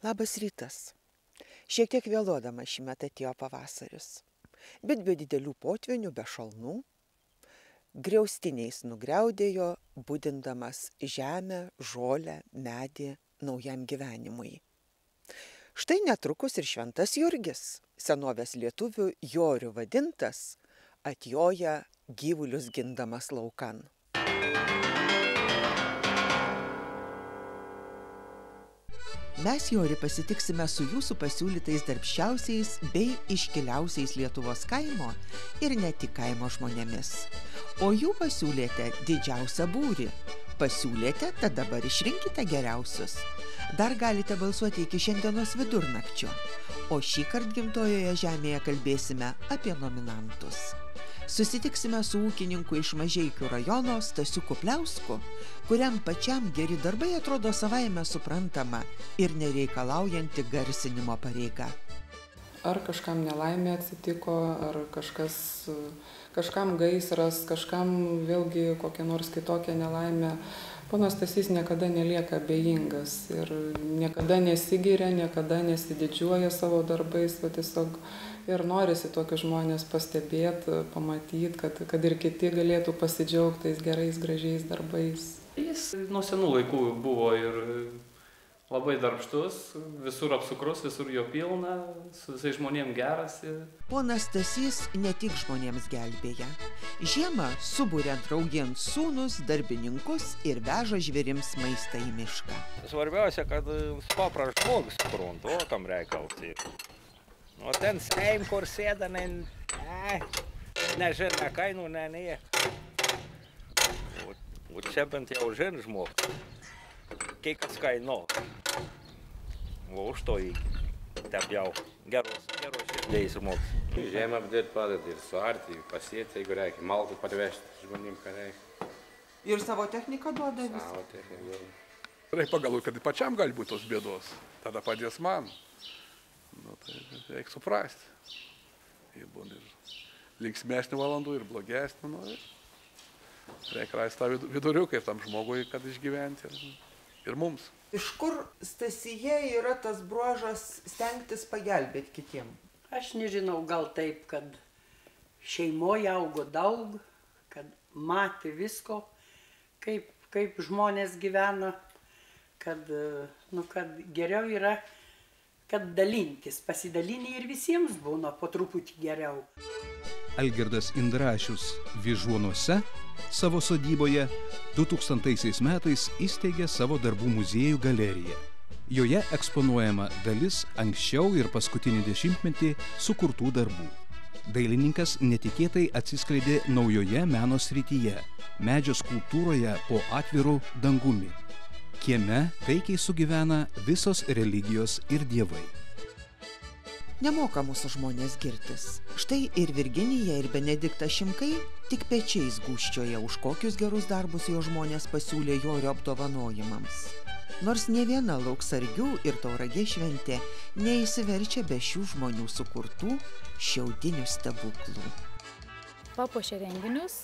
Labas rytas. Šiek tiek vėluodama šįmet atėjo pavasaris, bet be didelių potvinių, be šalnų, griaustiniais nugriaudėjo, budindamas žemę, žolę, medį naujam gyvenimui. Štai netrukus ir šventas Jurgis, senovės lietuvių Joriu vadintas, atjoja gyvulius gindamas laukan. Mes Jorį pasitiksime su jūsų pasiūlytais darbščiausiais bei iškiliausiais Lietuvos kaimo ir ne tik kaimo žmonėmis. O jų pasiūlėte didžiausią būrį. Pasiūlėte, tad dabar išrinkite geriausius. Dar galite balsuoti iki šiandienos vidurnakčio. O šįkart Gimtojoje žemėje kalbėsime apie nominantus. Susitiksime su ūkininku iš Mažeikių rajono Stasiu Kupliausku, kuriam pačiam geri darbai atrodo savaime suprantama ir nereikalaujanti garsinimo pareiga. Ar kažkam nelaimė atsitiko, ar kažkam gaisras, kažkam vėlgi kokia nors kitokia nelaimė. Ponas Stasys niekada nelieka abejingas ir niekada nesigiria, niekada nesididžiuoja savo darbais, o tiesiog ir norisi tokius žmonės pastebėti, pamatyti, kad ir kiti galėtų pasidžiaugti tais gerais, gražiais darbais. Jis nuo senų laikų buvo ir labai darbštus, visur apsukrus, visur jo pilna, su visais žmonėms geras. Ponas Stasys ne tik žmonėms gelbėja. Žiemą suburia draugien sūnus, darbininkus ir veža žvėrims maistą į mišką. Svarbiausia, kad papras žmogus suprantu, o kam reikalas. O ten steim, kur sėda, nežino kainų, ne. O čia bent jau žin žmogus, kiek kas kaino. O už to taip jau geros širdės žmogus. Žemę apdėti padėti ir suarti, pasėti, jeigu reikia, malkų parvežti žmonėm, ką reikia. Ir savo techniką duoda visą? Savo techniką duoda. Reikia pagalvoti, kad pačiam gali būti tos bėdos, tada padės man. Tai reikia suprasti. Ir būna ir linksmesnių valandų, ir blogesnių. Reikia rasti tą viduriuką ir tam žmogui, kad išgyventi ir mums. Iš kur Stasyje yra tas bruožas stengtis pagelbėti kitiem? Aš nežinau, gal taip, kad šeimoje augo daug, kad matė visko, kaip žmonės gyvena, kad geriau yra, kad dalintis, pasidalinį ir visiems būna po truputį geriau. Algirdas Indrašius Vyžuonuose savo sodyboje 2000 metais įsteigė savo darbų muziejų galeriją. Joje eksponuojama dalis anksčiau ir paskutinį dešimtmetį sukurtų darbų. Dailininkas netikėtai atsiskleidė naujoje meno srityje, medžio skulptūroje po atviru dangumi. Kieme taikiai sugyvena visos religijos ir dievai. Nemoka mūsų žmonės girtis. Štai ir Virginija, ir Benediktas Šimkai tik pečiais gūžčioja, už kokius gerus darbus jo žmonės pasiūlė Jorio apdovanojimams. Nors ne viena Lauksargių ir Tauragės šventė neįsiverčia be šių žmonių sukurtų šiaudinių stebuklų. Papuošia renginius,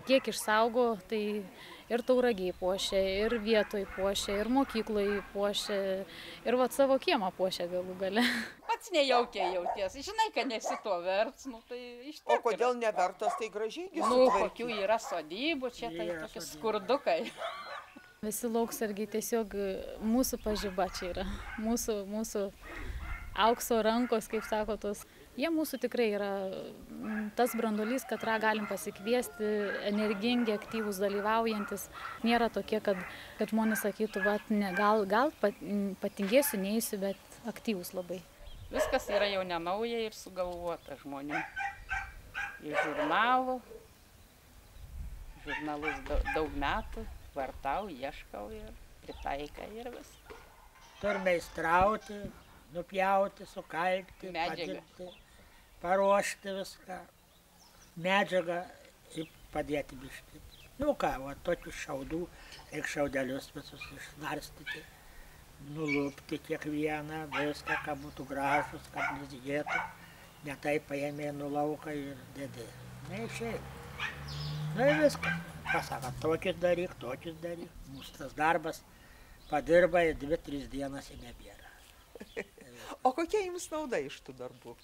kiek išsaugo, tai ir Tauragiai puošia, ir vietoj puošia, ir mokyklai puošia, ir savo kiemą puošia galų gale. Pats nejaukiai jauties, žinai, kad nesi to verts, tai iš tikrųjų. O kodėl nevertas, tai gražiai kokių yra sodybų, čia tai tokie skurdukai. Visi Lauksargiai tiesiog mūsų pažiba čia yra, mūsų aukso rankos, kaip sako tos. Jie mūsų tikrai yra tas branduolys, katrą galim pasikviesti, energingi, aktyvūs, dalyvaujantis. Nėra tokie, kad žmonės sakytų, gal patingėsiu, neįsiu, bet aktyvūs labai. Viskas yra jau nenauja ir sugalvota žmonių. Iš žurnalus daug metų, vartau, ieškau ir pritaiką ir viską. Turime įstrauti, nupjauti, sukalti, padirbti, paruošti viską, medžiagą ir padėti biškį. Tokių šiaudų, reikia šiaudelius visus išnarstyti, nulupti kiekvieną, viską, kad būtų gražus, kad blizgėtų. Ne taip paėmė nulauką ir dėdė. Neišeina. Ir viskas. Pasako, tokius daryk. Mūsų tas darbas padirba ir 2-3 dienas ir nebėra. O kokia jums nauda iš tų darbų?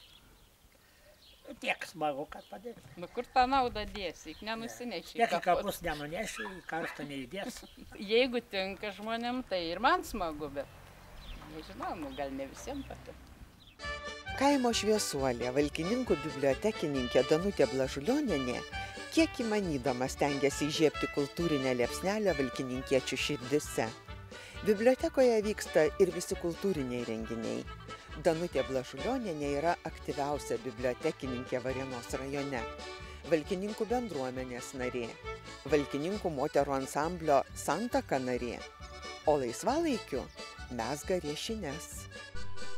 Tiek smagu, kad padėti. Nu kur tą naudą dėsi, nenusineši. Tiek į kapus nenuneši, į karštą neįdės. Jeigu tinka žmonėm, tai ir man smagu, bet nežinau, gal ne visiems patinka. Kaimo šviesuolė, Valkininkų bibliotekininkė Danutė Blažulionienė, kiek įmanydama stengiasi įžiebti kultūrinę liepsnelę valkininkiečių širdise. Bibliotekoje vyksta ir visi kultūriniai renginiai. Danutė Blažulionienė yra aktyviausia bibliotekininkė Varėnos rajone, Valkininkų bendruomenės narė, Valkininkų moterų ansamblio Santaka narė, o laisvalaikiu mezga riešines.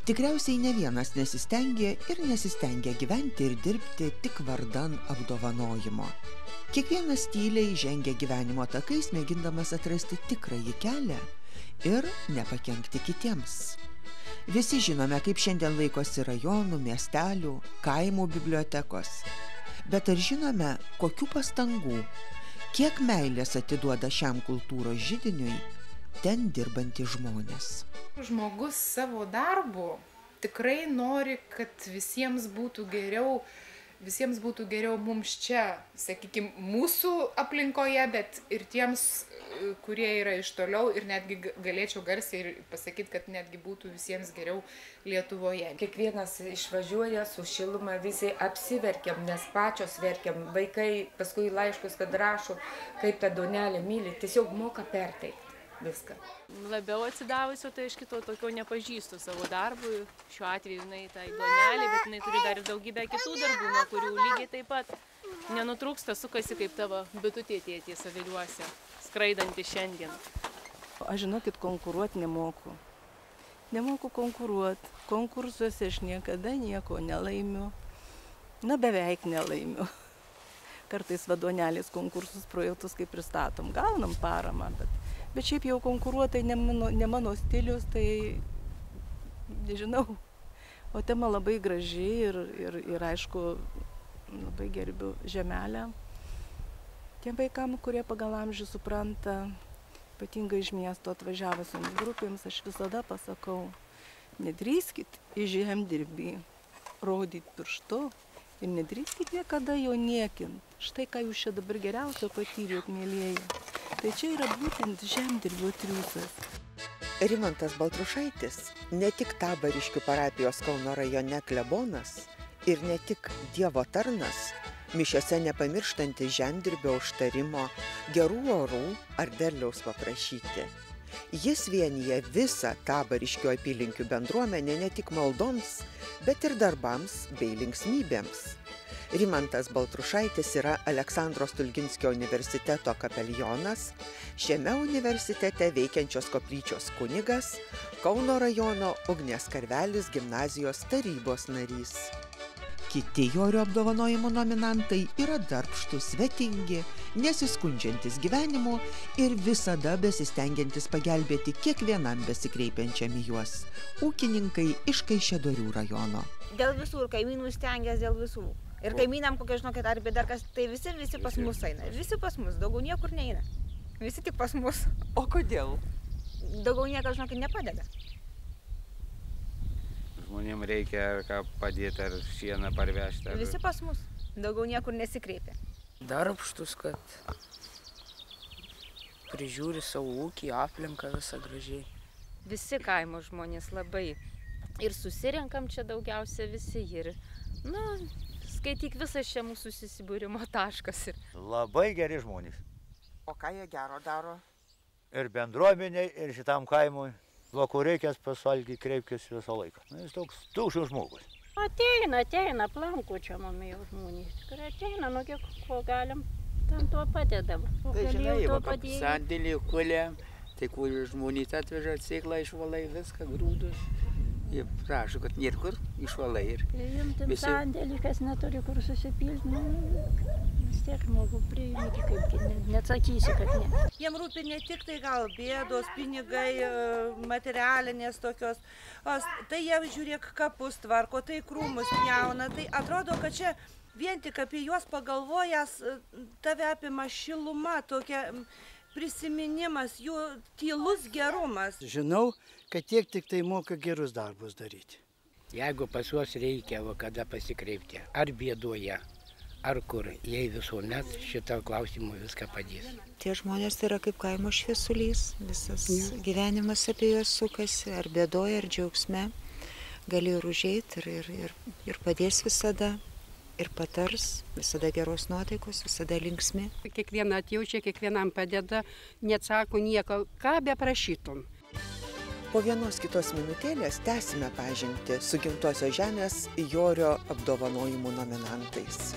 Tikriausiai ne vienas nesistengė ir nesistengia gyventi ir dirbti tik vardan apdovanojimo. Kiekvienas tyliai žengia gyvenimo takais, mėgindamas atrasti tikrąjį kelią ir nepakenkti kitiems. Visi žinome, kaip šiandien laikosi rajonų, miestelių, kaimų bibliotekos. Bet ar žinome, kokių pastangų, kiek meilės atiduoda šiam kultūros židiniui ten dirbantys žmonės? Žmogus savo darbu tikrai nori, kad visiems būtų geriau mums čia, sakykime, mūsų aplinkoje, bet ir tiems, kurie yra iš toliau, ir netgi galėčiau garsiai ir pasakyti, kad netgi būtų visiems geriau Lietuvoje. Kiekvienas išvažiuoja su šiluma, visi apsiverkiam, nes pačios verkiam, vaikai paskui laiškus, kad rašo, kaip tą duonelę myli, tiesiog moka perteikti viską. Labiau atsidavusiu, tai aš kito tokio nepažįstu savo darbui. Šiuo atveju jinai tai duonelė, bet jinai turi dar ir daugybę kitų darbų, nuo kurių lygiai taip pat nenutrūksta, sukasi kaip tavo bitutė tėtės aviliuose, skraidanti šiandien. Aš žinokit, konkuruoti nemoku. Nemoku konkuruoti. Konkursuose aš niekada nieko nelaimiu. Na, beveik nelaimiu. Kartais duonelės konkursus projektus kaip pristatom, gaunam paramą, bet šiaip jau konkuruotai ne mano stilius, tai nežinau. O tema labai graži ir aišku, labai gerbiu žemelę. Tiem vaikam, kurie pagal amžių supranta, ypatingai iš miesto atvažiavusioms grupėms, aš visada pasakau, nedrįskit į žemdirbį rodyti pirštu ir nedrįskit niekada jo niekint. Štai ką jūs čia dabar geriausio patyrėt, mėlieji. Tai čia yra būtent žemdirbio triūsas. Rimantas Baltrušaitis ne tik Tabariškių parapijos Kauno rajone klebonas ir ne tik Dievo tarnas, mišiose nepamirštantis žemdirbio užtarimo, gerų orų ar derliaus paprašyti. Jis vienija visą Tabariškių apylinkių bendruomenę ne tik maldoms, bet ir darbams bei linksmybėms. Rimantas Baltrušaitis yra Aleksandro Stulginskio universiteto kapelionas, šiame universitete veikiančios koplyčios kunigas, Kauno rajono Ugnės Karvelis gimnazijos tarybos narys. Kiti Jorio apdovanojimo nominantai yra darbštūs, svetingi, nesiskundžiantis gyvenimu ir visada besistengiantis pagelbėti kiekvienam besikreipiančiam į juos. Ūkininkai iš Kaišiadorių rajono. Dėl visų ir kaimynų stengiasi, dėl visų. Ir kaimynam kokia, žinokit, ar bėda kas, tai visi pas mus eina. Visi pas mus, daugiau niekur neina. Visi tik pas mus. O kodėl? Daugiau niekas, žinokit, nepadeda. Žmonėm reikia ar ką padėti, ar šieną parvežti. Ar... Visi pas mus, daugiau niekur nesikreipia. Darbštus, kad prižiūri savo ūkį, aplinką visą gražiai. Visi kaimo žmonės labai. Ir susirenkam čia daugiausia visi ir, skaityk visas čia mūsų susibūrimo taškas. Labai geri žmonės. O ką jie gero daro? Ir bendruomeniai, ir šitam kaimui. Ko reikės pasalgiai, kreipkės visą laiką. Jis toks tūšių žmogus. Ateina, aplanko čia mami jau žmonės. Tikrai ateina, kiek ko galim, tam tuo padedam. Tai žinai, sandėlį kulia, tai kur žmonės atveža sėklą, išvalai viską, grūdus. Jie prašo, kad nėra kur išvalai. Priimtim sandėlį, kas neturi kur susipilti, vis tiek žmogų priimti, kaip neatsakysi, kad ne. Jiem rūpi ne tik tai gal bėdos, pinigai, materialinės tokios, tai jie žiūrėk kapus tvarko, tai krūmus pjauna, tai atrodo, kad čia vien tik apie juos pagalvojęs tave apima šiluma tokia. prisiminimas, jų tylus gerumas. Žinau, kad tiek tik tai moka gerus darbus daryti. Jeigu pas juos reikia, kada pasikreipti, ar bėdoje, ar kur, jie visuomet šitą klausimą viską padės. Tie žmonės yra kaip kaimo šviesulys, visas gyvenimas apie juos sukasi, ar bėdoje, ar džiaugsme, gali ir užeiti ir padės visada, ir patars, visada geros nuotaikos, visada linksmi. Kiekvieną atjaučia, kiekvienam padeda, neatsako nieko, ką beprašytum. Po vienos kitos minutėlės tęsime pažintį su Gimtosios žemės Jorio apdovanojimų nominantais.